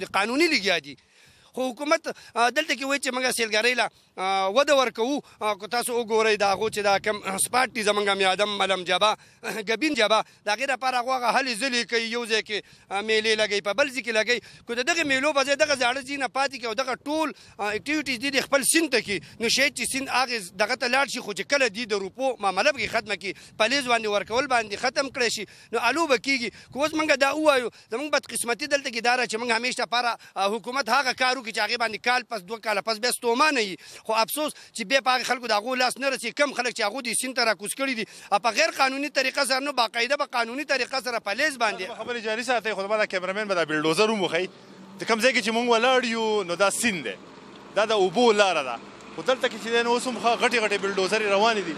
قانوني لګیا دي خو حکومت دلته کې وایي چې موږ سیلګرۍ له وده ورکوو که تاسو وګورئ د هغو چې دا کوم سپاټ دي زموږ میادم ملم جبه ګبین جبه د هغې دپاره هغو هغه هلې ځلې کوي یو ځای کې میلې لګوي په بل ځای کې لګوي که د دغې میلو په ځای دغه زاړه ځای نه پاتې کړي او دغه ټول اکټیویټیز دي د خپل سیند ته کړي نو شاید چې سیند هغې دغه ته لاړ شي خو چې کله دي د روپو معامله پکې ختمه کړي پلیز باندې ورکول باندې ختم کړی شي نو الو به کېږي که اوس موږ دا ووایو زموږ بدقسمتي دلته کې دا ده چې موږ همیش دپاره حکومت هغه کار وکړي چې هغې باندې کال پس 2 کاله پس بیا ستومانه وي خو افسوس چې بیا په هغې خلکو د هغو لاس نه رسي کم خلک چې هغو دې سیند ته راکوز کړي دي په غیر قانوني طریقه سره نه باقاعده په قانوني طریقه سره په لیز باندې خبرې جاري ساتئ خو زما دا کیمرامین به دا بلډوزر وموښئ د کوم ځای کې چې موږ ولاړ یو نو دا سیند دی دا د اوبو لاره ده خو دلته کې چې دی نو اوس هم غټې غټې بلډوزرې روانې دي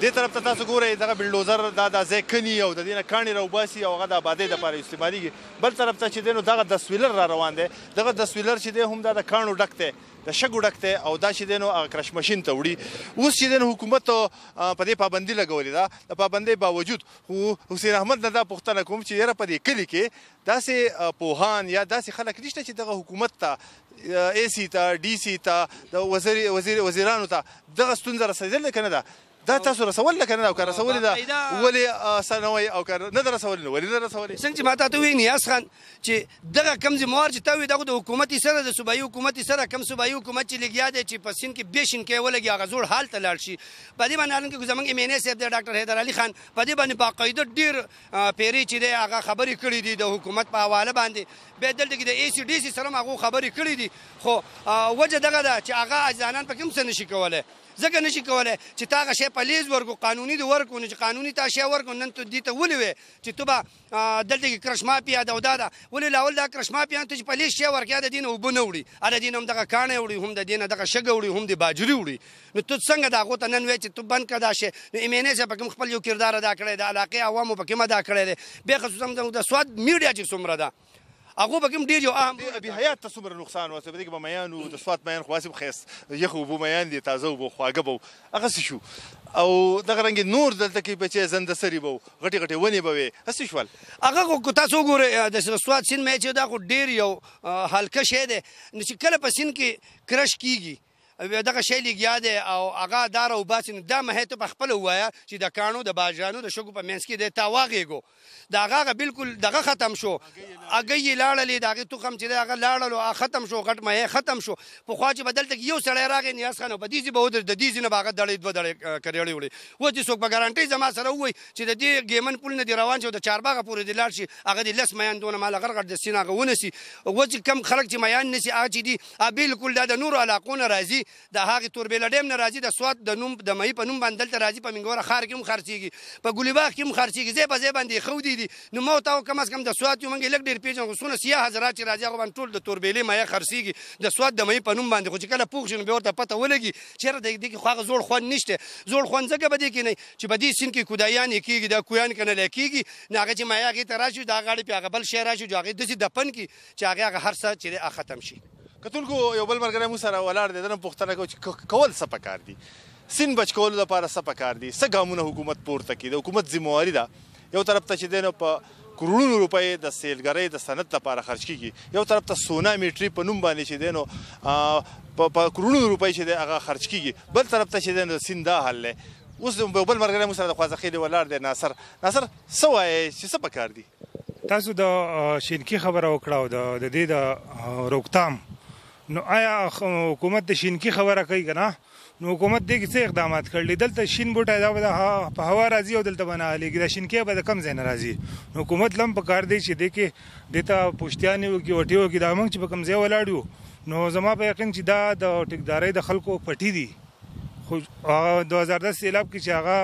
دې طرف ته تاسو ګورئ دغه بلډوزر دا ځای کني او د دې نه کاڼې راوباسي او هغه د آبادۍ دپاره استعمالېږي بل طرف ته چې دی نو دغه دسویلر را روان دی دغه دسویلر چې دی هم دا د کاڼو ډک دی د شګو ډک دی او دا چې دی نو هغه کرش ماشین ته وړي اوس چې دی نو حکومت په دې پابندي لګولې ده د پابندۍ باوجود خو حسین احمد نه دا پوښتنه کوم چې یاره په دې کلي کې داسې پوهان یا داسې خلک نشته چې دغه حکومت ته اے سی ته ډي سی ته د وزیرانو ته دغه ستونزه رسېدلې که نه ده دا تاسو رسول که نه ده او که رسولې ده ولې سنوئ او که نه ده رسولې نو ولې نه رسولې څنګه چې ما تا ته ووایي نیاز خان چې دغه کم ذموار چې تا وایي دغه د حکومت سره د صوبایي حکومت سره کم صوبایي حکومت چې لګیا دی چې په سیند کې بې شینکۍ ولګي هغه زوړ حال ته لاړ شي په دې باندې حالانکې زموږ ایم این اے صاحب دی ډاکټر حیدر علي خان په دې باندې باقاعده ډېر پیرې چې دی هغه خبرې کړي دي د حکومت په حواله باندې بیا دلته کې د اے سی ډي سی سره هم هغو خبرې کړي دي خو وجه دغه ده چې هغه اجزانان پکې هم څه نشي کولی ځکه نشي کولی چې تا هغه شی په لیز ورکړو قانوني دې ورکړو نو چې قانوني تا شی ورکړو نن ته دې ته ولې وې چې ته به دلته کې کرش مافیا ده او دا ده ولې لاول دا کرش مافیا ته چې په لیز شی ورکړې د دې نه اوبه نه وړي د دې نه هم دغه کاڼی وړي هم د دې نه دغه شګه وړي هم د باجري وړي نو ته څنګه د هغو ته نن وایې چې ته بند کړه دا شی نو ایم این اے صاحب پکې هم خپل یو کردار ادا کړی د علاقې عوامو پکې هم ادا کړی دی بیا خصوصا د سواد میډیا چې څومره ده هغو پکې هم ډېر یو اهم ابي حیات ته څومره نقصان و په دې کې به میان و د سوات میان خو هسې ښایست یخ اوبه میان دي تازه اوبه خواږه به و هغسې شو او دغه رنګې نور دلته کې بچې زنده سري به و غټې غټې ونې به وې هسې شول هغه خو که تاسو وګورئ د سوات سیند می چې دا خو ډېر یو هلکه شی دی نو چې کله په سیند کې کرش کېږي دغه شی لګیا دی او هغه دا راوباسي نو دا مهې ته په خپله ووایه چې د کاڼو د باجرانو د شګو په منځ کې دی تا واغېږو د هغه بالکل دغه ختم شو هګۍ یې لاړلې د هغې تخم چې دی هغه لاړلو ختم شو غټ مهې ختم شو پخوا چې به دلته کې یو سړی راغی نیاز خان او په دې ځای به ودرېد د دې ځای نه به هغه دړۍ دوه دړۍ کریړې وړې اوس دې څوک په ګارانټۍ زما سره ووایي چې د دې ګیمن پل نه دې روان شي او د چارباغه پورې دې لاړ شي هغه دې 10 میان دونه ماله غرغړ د سیند هغه ونیسي اوس چې کم خلک چې میان نیسي هغه چې دي بالکل دا د نورو علاقو نه راځي د هغې توربېله ډیم نه راځي د سوات د نوم د مهي په نوم باندې دلته راځي په منګوره ښار کې هم خرڅېږي په ګليباغ کې هم خرڅېږي ځای په ځای باندې ښودي دي نو ما ورته کم از کم د سوات یو موږ یې لږ ډېر پېژنو خو څونه سیاه حضرات چې راځي هغه باندې ټول د توربېلې مایه خرڅېږي د سوات د مهي په نوم باندې خو چې کله پوخ شي نو بیا ورته پته ولګي چېرته د دې کې خو هغه زوړ خوند نشته زوړ خوند ځکه به دې کې نه چې په دې سیند کې کودایان یې کېږي دا کویان که نه لی کېږي نو هغه چې مایه هغې ته راشي د هغه غاړې پې هغه بل شی راشي چې هغې داسې دفن کړي چې هغه هر څه چې دی ختم شي کتونکو یو بل ملګری موږ سره ولاړ دی د نه پوښتنه کوو چې کول څه پکار دي سیند بچ کولو لپاره څه پکار دي څه ګامونه حکومت پورته کړي د حکومت ذمواري ده یو طرف ته چې دی نو په کروڑونو روپۍ د سیلګرۍ د صنعت لپاره خرج کېږي یو طرف ته سونا میټري په نوم باندې چې دی نو په کروڑونو روپۍ چې دی هغه خرج کېږي بل طرف ته چې دی نو سیند دا حل دی اوس یو بل ملګری موږ سره د خوازخېلې ولاړ دی ناصر څه وایې چې څه پکار دي تاسو د شینکي خبره وکړه او د دې د روکتام نو آیا حکومت د شینکي خبره کوي که نه نو حکومت دې کې څه اقدامات کړلي دلته شین بوټی دا به په هوا راځي او دلته به نه حلېږي دا شینکۍ به د کم ځای نه راځي نو حکومت له هم پکار دی چې دې کې دې ته پوښتیانې وکړي وټې وکړي دا موږ چې په کم ځای ولاړ یو نو زما په یقین چې دا د ټیکدارۍ د خلکو پټي دي خو 2010 سیلاب کې چې هغه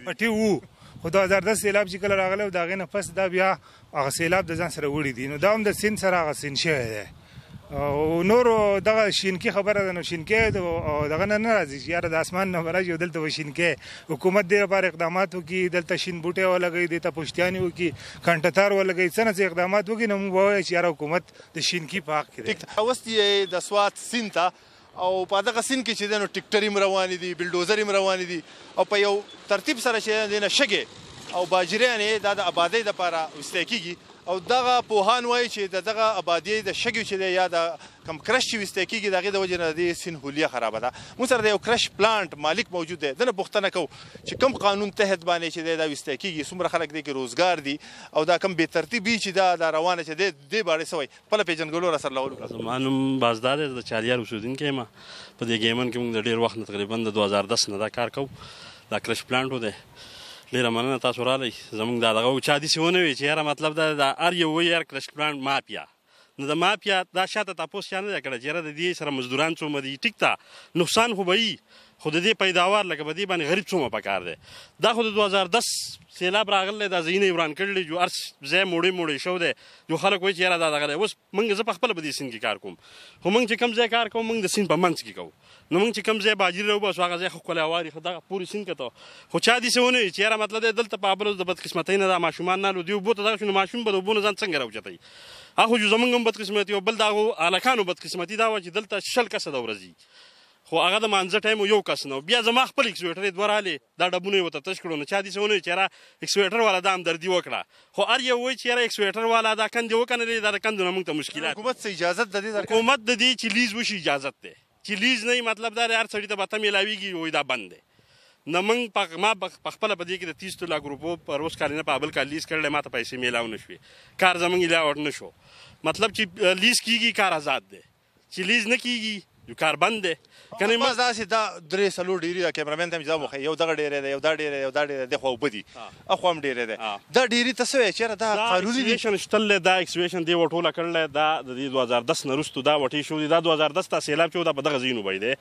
پټي وو خو 2010 سیلاب چې کله راغلی او د هغې نه پس دا بیا هغه سیلاب د ځان سره وړي دي نو دا هم د سیند سره هغه سیند شوی دی او نورو دغه شینکي خبره ده نو شینکۍ دغه نه راځي چې یاره د اسمان نه به راشي او دلته به شینکۍ حکومت دې لپاره اقدامات وکړي دلته شین بوټی ولګوي دې ته پوښتیانې وکړي کنټتار ولګوي څه نه څه اقدامات وکړي نو موږ به ووایو چې یاره حکومت د شینکي په حق کې دی اوس یې د سوات سیند ته او په دغه سیند کې چې دی نو ټکټرې هم روانې دي بلډوزرې هم روانې دي او په یو ترتیب سره چې دی نه شګې او باجریانې دا د آبادۍ دپاره ویستی کېږي او دغه پوهان وایي چې دغه آبادي د شګو چې دی یا د کم کرش چې ویستی کېږي د هغې د وجې نه د دې سیند حلیه خرابه ده. موږ سره د یو کرش پلانټ مالک موجود دی، دنه پوښتنه کوو چې کوم قانون تحت باندې چې دی دا ویستی کېږي، څومره خلک دی کې روزګار دي او دا کم بې ترتیبي چې دا روانه چې دی دې باندې څه وایي خپله پېژندګلو را سره لولو. زما نوم بازدار دی، د چاریار اوسېدونکی یم. په دې ګیمن کې موږ د ډېر وخت نه تقریبا د 2010 نه دا کار کوو. دا کرش پلانټ دی. ډېره مننه تاسو رالی. زموږ دا دغه چا داسې ونه وي چې یاره مطلب دا د هر یو وایي یار کرش پلانټ مافیا. نو د مافیا دا شاته تپوس چا نه دی کړی چې یاره د دې سره مزدوران څومره دي، ټیک ته نقصان خو به وي خو د دې پیداوار لکه په دې باندې غریب څومره پکار دی. دا خو د 2010 سیلاب راغلی، دا ځایونه یې وران کړي، جو هر ځای موړې موړې شو دی. جو خلک وایي چې یاره دا دغه دی. اوس موږ زه پخپله په دې سیند کې کار کوم، خو موږ چې کوم ځای کار کوو موږ د سیند په منځ کې کوو. نو موږ چې کوم ځای باجري راوباسو هغه ځای خو ښکلی هواري ښه دغه پورې سیند کته خو چا داسې ونه وي چې یاره مطلب دی دلته په ابرز د بدقسمتۍ نه دا ماشومان نالو دي اوبو ته دغه شو، نو ماشوم به د اوبو نه ځان څنګه راوچتوي. هغه خو زموږ هم بدقسمتي او بل د هغو هلکانو بدقسمتي دا وه چې دلته 20 کسه د ورځي، خو هغه د مانځه ټایم یو کس نه. بیا زما خپل اکسویټر یې دوه رالې دا ډبونه یې ورته تش کړو. نو چا داسې ونه وي چې یاره اکسویټر والا دا همدردي وکړه، خو هر یو وایي چې یاره اکسویټر والا دا کندې وکنه دا د کندو نه موږ ته مشکلات. حکومت څه اجازت د دې درکړې؟ حکومت د دې چې لیز وشي اجازت دی، چې لیز نه مطلب دا هر سړي ته بته میلاویږي وایي دا بند دی. نه موږ ما پخپله په دې کې د 30 توله ګروپو پر اوس کال نه په بل کال لیز کړلی، ما ته پیسې میلاو نه شوې، کار زموږ ایلاوټ نه شو. مطلب چې لیز کېږي کار آزاد دی، چې لیز نه کېږي کار بند دی. کنه ما داسې دا 3 ډیری د کیمرامین ته جواب وخی، یو دغه ډیری دی، یو دا ډیری دی، یو دا ډیری دی، خو اوبه دي اخو هم ډیری دی. دا ډیری ته څه وایي چې دا قانوني دی؟ اکسویشن شتل دا اکسویشن دی وټوله کړلی، دا د 2010 نه وروستو دا وټې شو دي. دا 2010 ته سیلاب چې و دا په دغه ځایونو وایي دی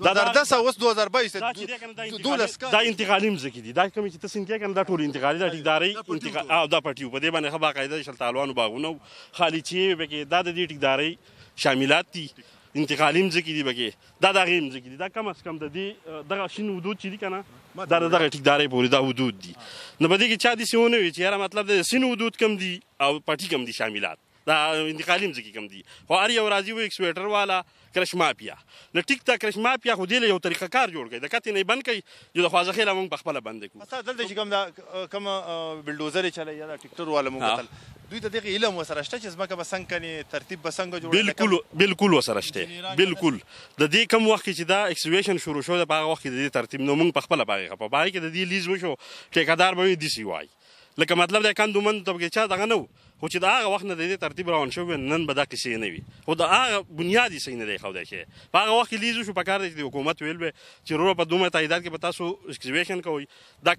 2010 اوس 2022 دا انتقالي مځکې دي. دا کومې چې ته سیند کې کنه دا ټول انتقالي دا ټیکدارۍ او دا پټي په دې باندې ښه باقاعده شلتالوانو باغونه خالیچې پکې دا د دې ټیکدارۍ شاملات دي. انتقالي مځکې دي پکې، دا د هغې مځکې دي. دا کم از کم د دې دغه شین حدود چې دي که نه دا د دغه ټیکدارۍ پورې دا حدود دي. نو په دې کې چا داسې ونه وي چې یاره مطلب د سین حدود کم دي او پټي کم دي شاملات، دا انتقالي مځکې کم دي. خو هر یو راځي وایي اکسویټر والا کرش مافیا. نو ټیک ته کرش مافیا خو دې له یو طریقه کار جوړ کړي، د کتې نه یې بند کړي، جو د خوازخېله موږ پخپله بند کړو. دلته چې کوم بلډوزر یې چلی یا دا ټیکټر والا موږ کتل، دوی ته دغه علم ورسره شته چې ځمکه به څنګه کنې ترتیب به څنګه جوړوي؟ بالکل ورسره شته، بالکل. د دې کم وخت کې چې دا اکسویشن شروع شو په هغه وخت کې د دې ترتیب نو موږ پخپله په هغې په هغې کې د دې لیز وشو، ټیکهدار به وي داسې وایي لکه مطلب د کندو مندو ته پکې چا دغه نه و، خو چې د هغه وخت نه د دې ترتیب روان شوی نن به دا کیسې نه وي. خو د هغه بنیادي صحیح نه دی ښودی شوی. په هغه وخت کې لیز وشو، پکار دی چې د حکومت ویل به چې وروره په دومره تعداد کې به تاسو اکسویشن کوئ، دا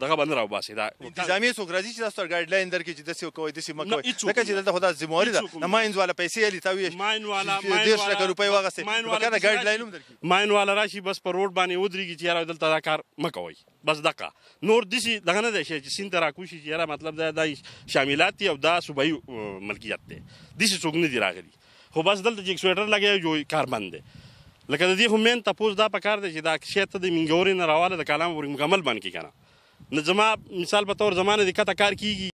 دغه به نه راوباسئ. دا انتظامیه څوک راځي چې تاسو ته ګایډلاین درکړي چې داسې وکوئ داسې مه کوئ؟ ځکه چې دلته خو دا ذمهواري ده، نه ماینز والا پیسې هلي تا وویل 10 لکه روپۍ واخیستې، پکار ده ګایډلاین هم درکړي. ماین والا راشي بس په روډ باندې ودرېږي چې یاره دلته دا کار مه کوئ، بس دغه نور داسې دغه نه دی شی چې سیند ته راکوشي چې یاره مطلب دا شاملات دي او دا صوبایي ملکیت دی، داسې څوک نه دي راغلي. خو بس دلته چې اکسویټر لګوي جو کار بند دی. لکه د دې خو مین تپوس دا پکار دی چې دا شی ته د منګورې نه راواله د کلام پورې مکمل بند کړي که نه. نو زما مثال په طور زما نه د کته کار کېږي